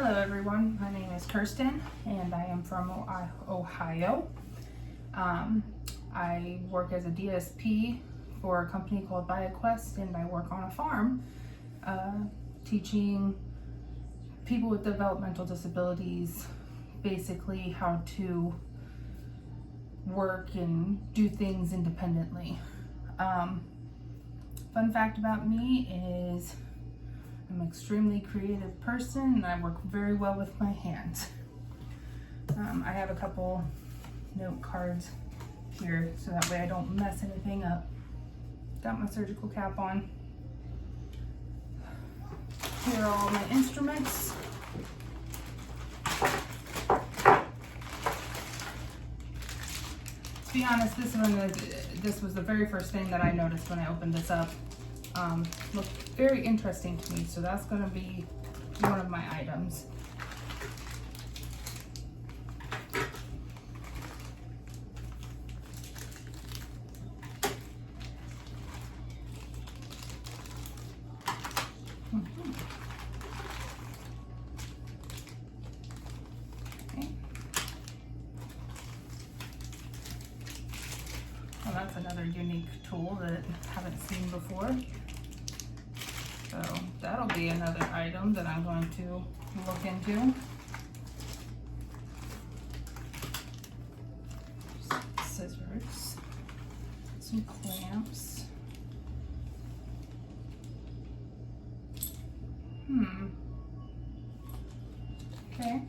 Hello everyone, my name is Kirsten and I am from Ohio. I work as a DSP for a company called BioQuest, and I work on a farm teaching people with developmental disabilities basically how to work and do things independently. Fun fact about me is I'm an extremely creative person and I work very well with my hands. I have a couple note cards here so that way I don't mess anything up. Got my surgical cap on. Here are all my instruments. To be honest, this was the very first thing that I noticed when I opened this up. Looked very interesting to me, so that's going to be one of my items. Okay. Well, that's another unique tool that I haven't seen before. So that'll be another item that I'm going to look into. Scissors, some clamps. Okay.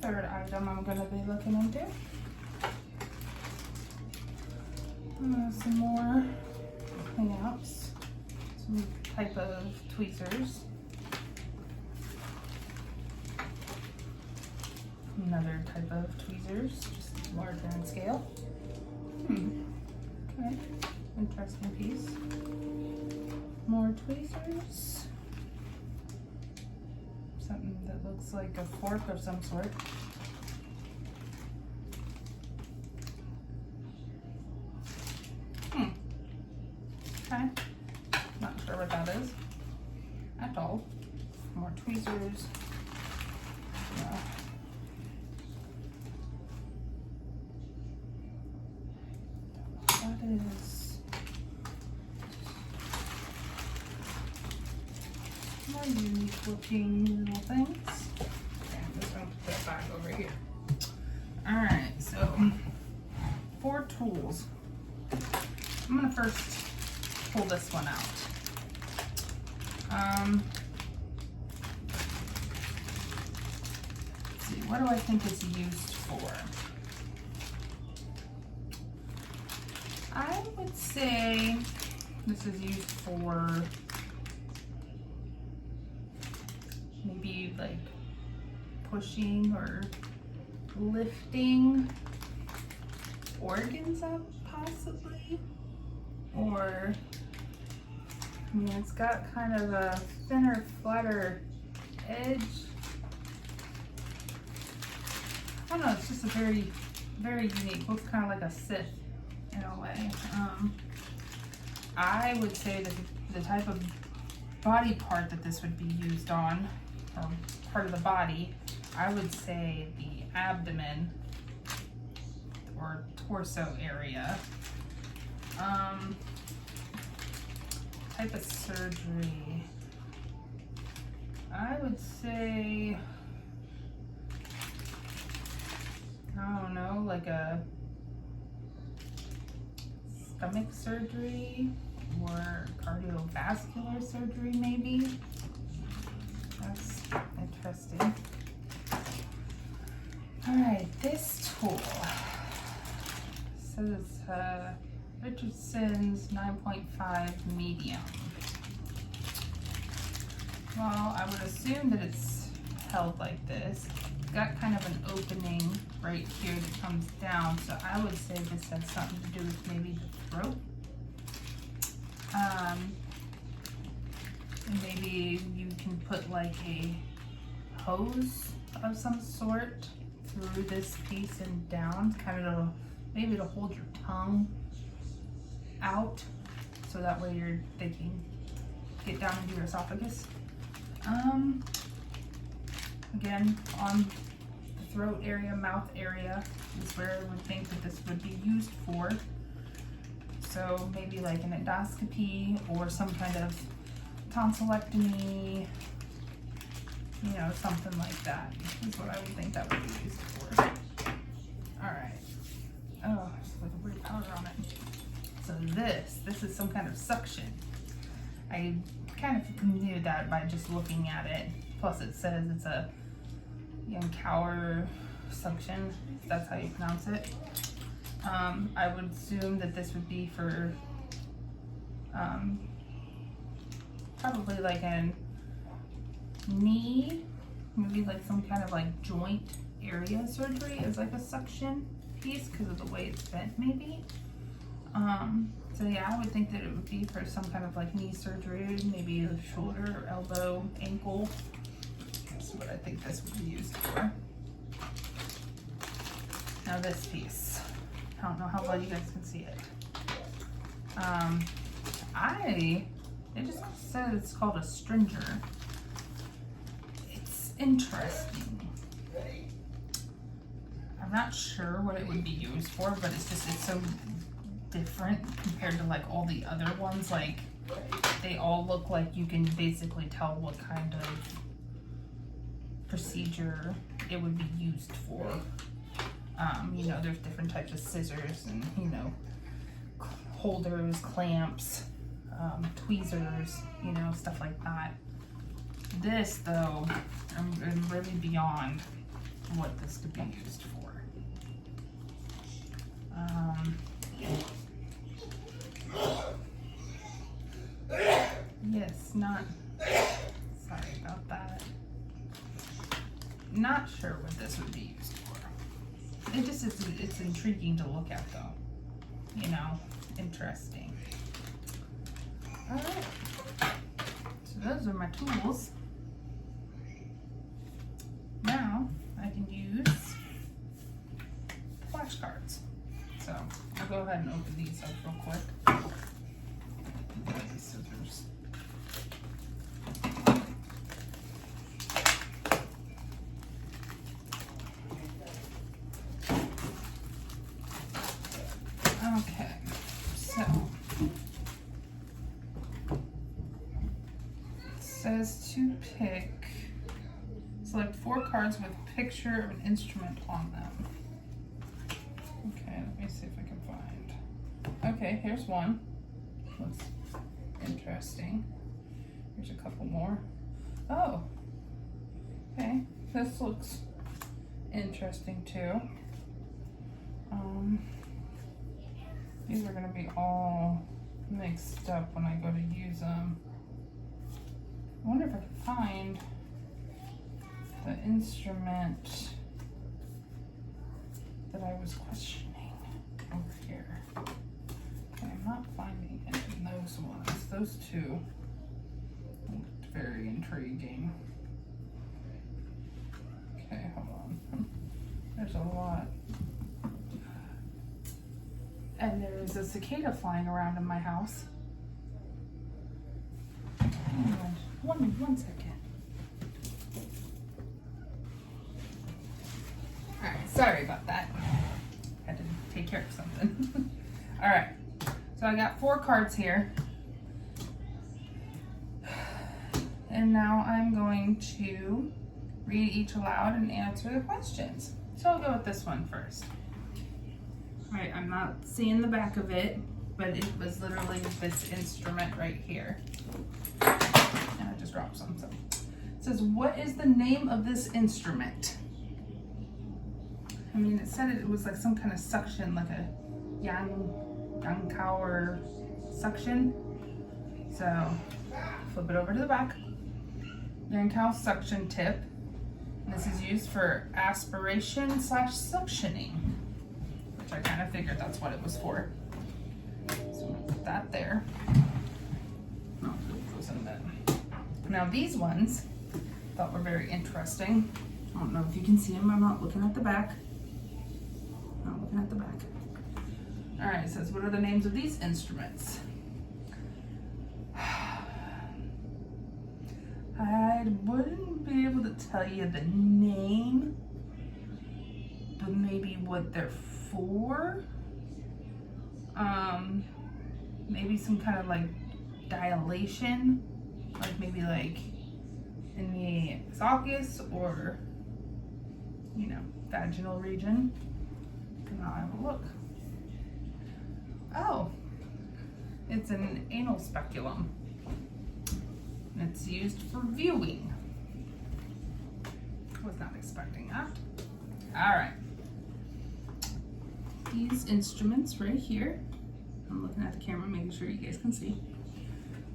Third item I'm going to be looking into. Some more clamps. Some type of tweezers. Another type of tweezers, just larger in scale. Okay, interesting piece. More tweezers. Something that looks like a fork of some sort. Okay. Not sure what that is at all. More tweezers. Yeah. That is more unique looking little things. Okay, I'm just going to put that back over here. Alright, so 4 tools. I'm going to first pull this one out. Let's see, what do I think it's used for? I would say this is used for maybe like pushing or lifting organs up, possibly. Or, I mean, it's got kind of a thinner, flatter edge. I don't know, it's just a very, very unique. Looks kind of like a scythe in a way. I would say that the type of body part that this would be used on, or part of the body, I would say the abdomen or torso area. Type of surgery, I would say, I don't know, like a stomach surgery or cardiovascular surgery maybe. That's interesting. Alright, this tool says it's Richardson's 9.5 medium. Well, I would assume that it's held like this. It's got kind of an opening right here that comes down, so I would say this has something to do with maybe the throat. And maybe you can put like a hose of some sort through this piece and down, kind of maybe to hold your tongue out, so that way they can get down into your esophagus. again, on the throat area, mouth area is where I would think that this would be used for. So maybe like an endoscopy or some kind of tonsillectomy, you know, something like that is what I would think that would be used for. All right. Oh, there's like a weird powder on it. So this is some kind of suction. I kind of knew that by just looking at it. Plus it says it's a Unpacking suction, if that's how you pronounce it. I would assume that this would be for probably like a knee, maybe like some kind of like joint area surgery as like a suction piece because of the way it's bent maybe. So yeah, I would think that it would be for some kind of like knee surgery, maybe a shoulder, or elbow, ankle. That's what I think this would be used for. Now this piece, I don't know how well you guys can see it. It just says it's called a stringer. It's interesting. I'm not sure what it would be used for, but it's so different compared to like all the other ones. Like they all look like you can basically tell what kind of procedure it would be used for. You know, there's different types of scissors and, you know, holders, clamps, tweezers, you know, stuff like that. This though, I'm really beyond what this could be used for. Yes, sorry about that. Not sure what this would be used for. It's intriguing to look at though. You know, interesting. Alright. So those are my tools. Now I can use flashcards. So I'll go ahead and open these up real quick. These scissors. Okay, so it says to select 4 cards with a picture of an instrument on them. Okay, let me see if I can find. Okay, here's one. Looks interesting. Here's a couple more. Oh, okay, this looks interesting too. These are gonna be all mixed up when I go to use them. I wonder if I can find the instrument that I was questioning over here. Okay, I'm not finding it in those ones. Those two looked very intriguing. Okay, hold on. There's a lot. And there's a cicada flying around in my house. One second. All right, sorry about that. Had to take care of something. All right, so I got 4 cards here. And now I'm going to read each aloud and answer the questions. So I'll go with this one first. All right, I'm not seeing the back of it, but it was literally this instrument right here. And I just dropped some. So it says, what is the name of this instrument? I mean, it said it was like some kind of suction, like a Unpacking suction. So flip it over to the back. Unpacking suction tip. And this is used for aspiration / suctioning. I kind of figured that's what it was for. So I'm gonna put that there. Oh, it goes in there. Now these ones I thought were very interesting. I don't know if you can see them. I'm not looking at the back. Not looking at the back. All right, it says, what are the names of these instruments? I I wouldn't be able to tell you the name, but maybe what they're for. Maybe some kind of like dilation, like maybe like in the esophagus or, you know, vaginal region. And I'll have a look. Oh, it's an anal speculum. And it's used for viewing. Was not expecting that. All right. These instruments right here. I'm looking at the camera, making sure you guys can see.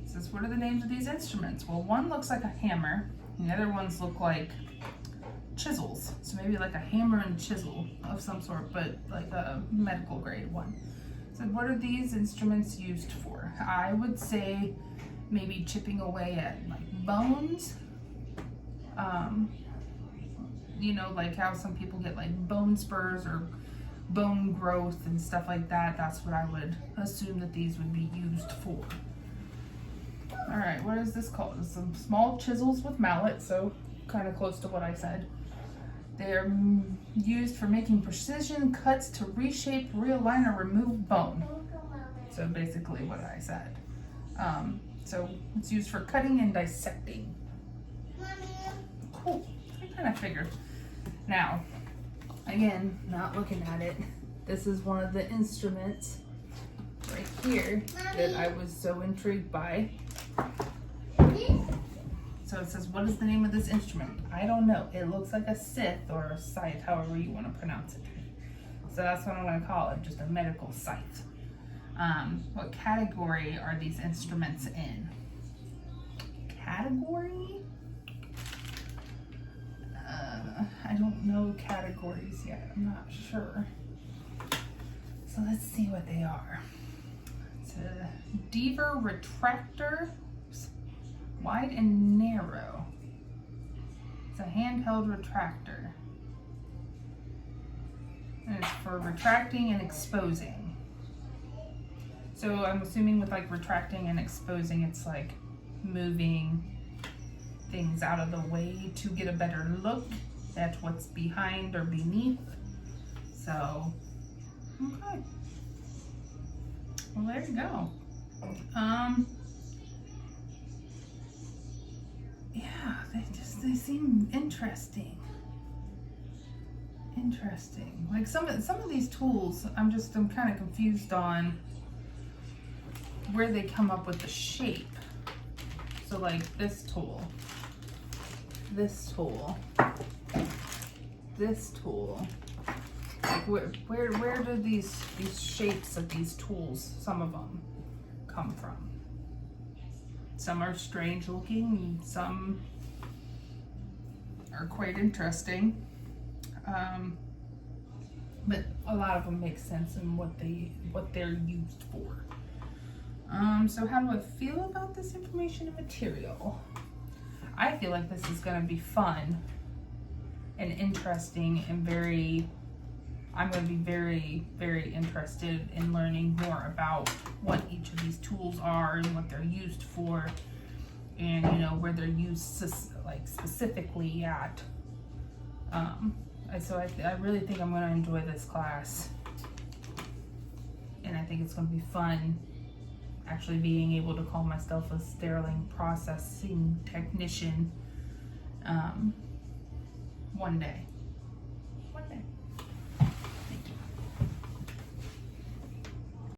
It says, what are the names of these instruments? Well, one looks like a hammer, and the other ones look like chisels. So maybe like a hammer and chisel of some sort, but like a medical grade one. So what are these instruments used for? I would say maybe chipping away at like bones. You know, like how some people get like bone spurs or bone growth and stuff like that. That's what I would assume that these would be used for. All right, what is this called? It's some small chisels with mallets, so kind of close to what I said. They're used for making precision cuts to reshape, realign, or remove bone. So basically what I said. So it's used for cutting and dissecting. Cool, I kind of figured. Now, again, not looking at it, this is one of the instruments right here that I was so intrigued by. So it says, what is the name of this instrument? I don't know. It looks like a scythe or a scythe, however you want to pronounce it. So that's what I'm going to call it, just a medical scythe. What category are these instruments in? Category? I don't know categories yet. I'm not sure. So let's see what they are. It's a Deaver retractor, wide and narrow. It's a handheld retractor. And it's for retracting and exposing. So I'm assuming with like retracting and exposing, it's like moving things out of the way to get a better look at what's behind or beneath. So, okay. Well, there you go. Yeah, they seem interesting. Interesting. Like some of these tools, I'm kind of confused on where they come up with the shape. So like this tool, like where do these shapes of these tools, some of them, come from? Some are strange looking, some are quite interesting, but a lot of them make sense in what they're used for. So how do I feel about this information and material? I feel like this is going to be fun and interesting and I'm going to be very, very interested in learning more about what each of these tools are and what they're used for, and you know where they're used specifically at. So I really think I'm going to enjoy this class, and I think it's going to be fun actually being able to call myself a sterile processing technician one day.